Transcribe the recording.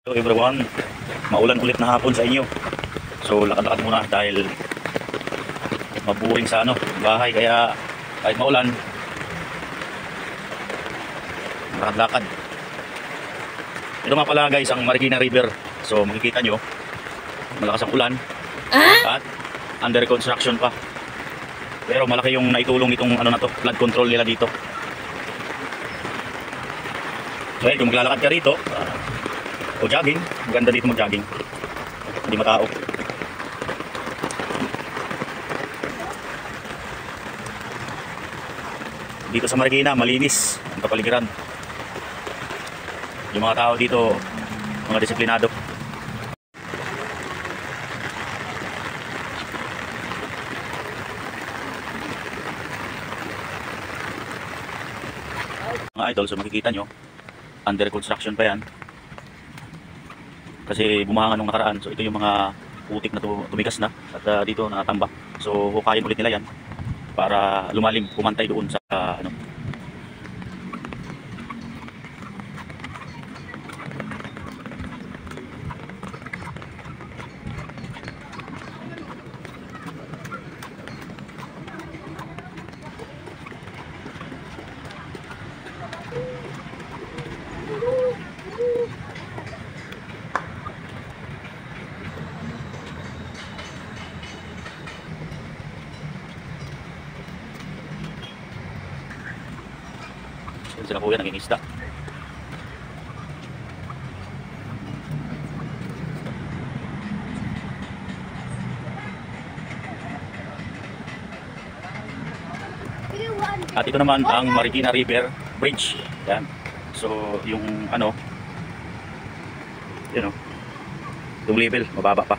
Hello everyone, maulan ulit na hapon sa inyo. So lakad-lakad muna dahil maburing sa bahay, kaya kahit maulan, lakad-lakad. Ito nga pala guys, ang Marikina River. So makikita nyo, malakas ang ulan at under construction pa. Pero malaki yung naitulong itong flood control nila dito. So kung maglalakad ka rito, o jogging, maganda dito mag-jogging. Hindi matao. Dito sa Marikina, malinis ang kapaligiran. Yung mga tao dito, mga disiplinado. Mga idol, so makikita nyo, under construction pa yan. Kasi bumaha nung nakaraan, so ito yung mga putik na tumigas na at dito nakatambak. So hukayin ulit nila yan para lumalim, pumantay doon sa sila kuya nangingisda. At ito naman ang Marikina River Bridge. Yan. So yung yung level mababa pa.